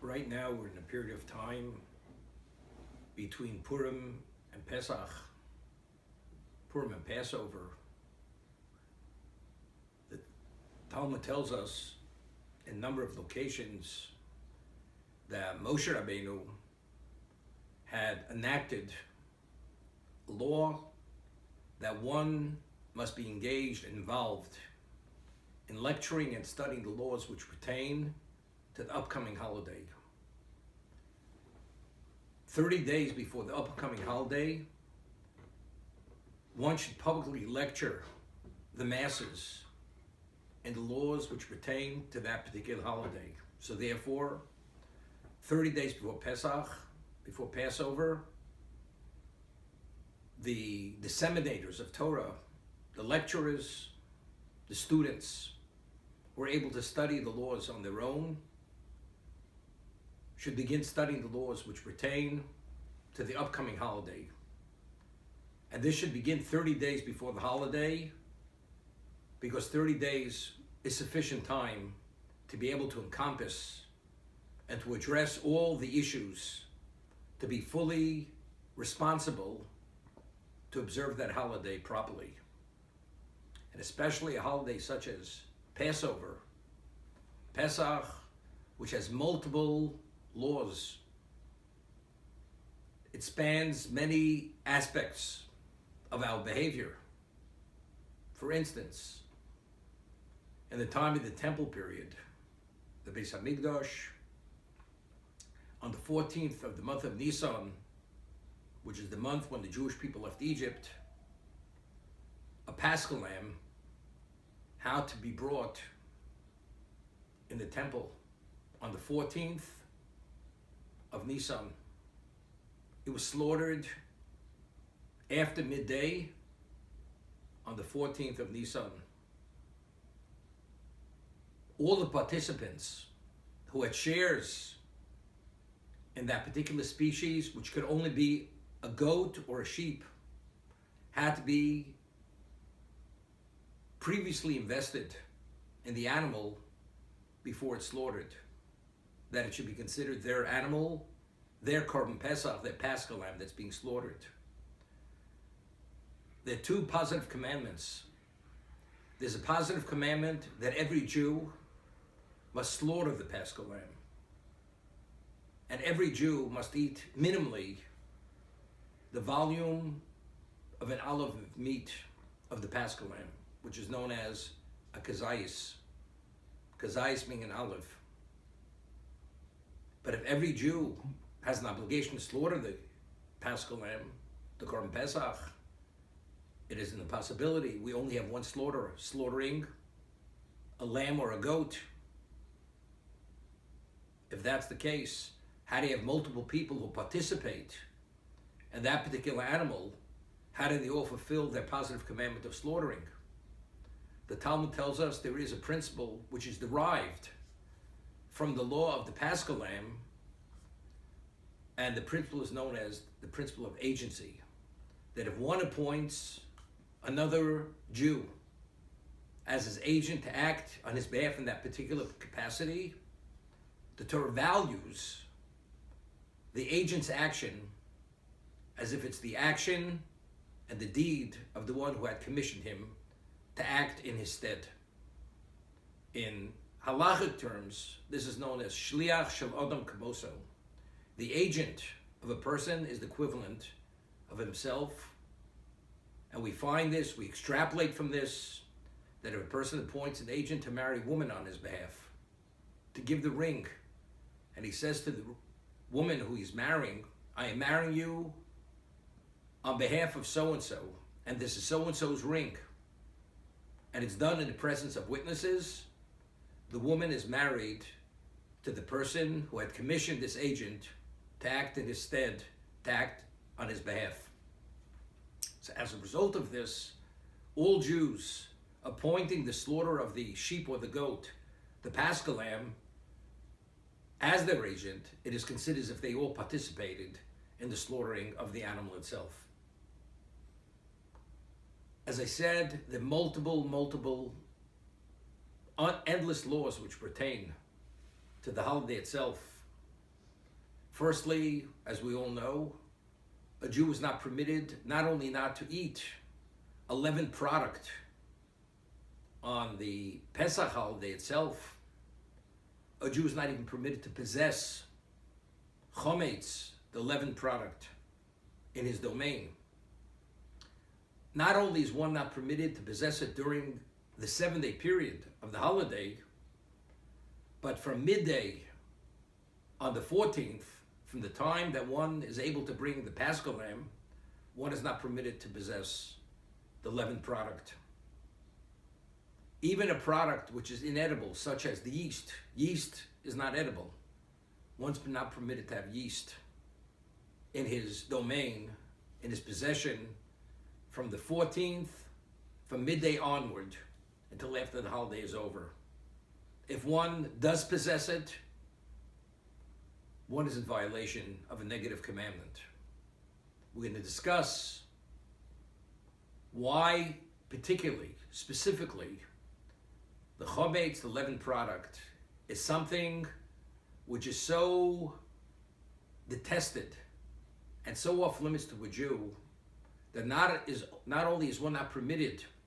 Right now, we're in a period of time between Purim and Pesach, Purim and Passover. The Talmud tells us in a number of locations that Moshe Rabbeinu had enacted a law that one must be engaged and involved in lecturing and studying the laws which pertain to the upcoming holiday. 30 days before the upcoming holiday, one should publicly lecture the masses in the laws which pertain to that particular holiday. So therefore, 30 days before Pesach, before Passover, the disseminators of Torah, the lecturers, the students, were able to study the laws on their own, should begin studying the laws which pertain to the upcoming holiday. And this should begin 30 days before the holiday, because 30 days is sufficient time to be able to encompass and to address all the issues, to be fully responsible to observe that holiday properly. And especially a holiday such as Passover, Pesach, which has multiple laws. It spans many aspects of our behavior. For instance, in the time of the temple period, the Beis Hamikdash, on the 14th of the month of Nisan, which is the month when the Jewish people left Egypt, a Paschal lamb had to be brought in the temple on the 14th of Nisan. It was slaughtered after midday on the 14th of Nisan. All the participants who had shares in that particular species, which could only be a goat or a sheep, had to be previously invested in the animal before it's slaughtered, that it should be considered their animal, their Korban Pesach, their Paschal lamb that's being slaughtered. There are two positive commandments. There's a positive commandment that every Jew must slaughter the Paschal lamb. And every Jew must eat minimally the volume of an olive of meat of the Paschal lamb, which is known as a kazayis. Kazayis meaning an olive. But if every Jew has an obligation to slaughter the Paschal lamb, the Korban Pesach, it is an impossibility. We only have one slaughterer slaughtering a lamb or a goat. If that's the case, how do you have multiple people who participate in that particular animal? How do they all fulfill their positive commandment of slaughtering? The Talmud tells us there is a principle which is derived from the law of the Paschal lamb, and the principle is known as the principle of agency. That if one appoints another Jew as his agent to act on his behalf in that particular capacity, the Torah values the agent's action as if it's the action and the deed of the one who had commissioned him to act in his stead. In halachic terms, this is known as shliach shel adam kamoso. The agent of a person is the equivalent of himself. And we find this, we extrapolate from this, that if a person appoints an agent to marry a woman on his behalf, to give the ring, and he says to the woman who he's marrying, I am marrying you on behalf of so-and-so, and this is so-and-so's ring, and it's done in the presence of witnesses, the woman is married to the person who had commissioned this agent to act in his stead, to act on his behalf. So as a result of this, all Jews appointing the slaughter of the sheep or the goat, the Paschal lamb, as their agent, it is considered as if they all participated in the slaughtering of the animal itself. As I said, there are multiple, endless laws which pertain to the holiday itself. Firstly, as we all know, a Jew is not permitted not only not to eat a leavened product on the Pesach holiday itself, a Jew is not even permitted to possess chometz, the leavened product, in his domain. Not only is one not permitted to possess it during the 7-day period of the holiday, but from midday on the 14th, from the time that one is able to bring the Paschal lamb, one is not permitted to possess the leavened product. Even a product which is inedible, such as the yeast. Yeast is not edible. One's not permitted to have yeast in his domain, in his possession, from the 14th, from midday onward, until after the holiday is over. If one does possess it, one is in violation of a negative commandment. We're going to discuss why, particularly, specifically, the chometz, the leavened product, is something which is so detested and so off limits to a Jew that not only is one not permitted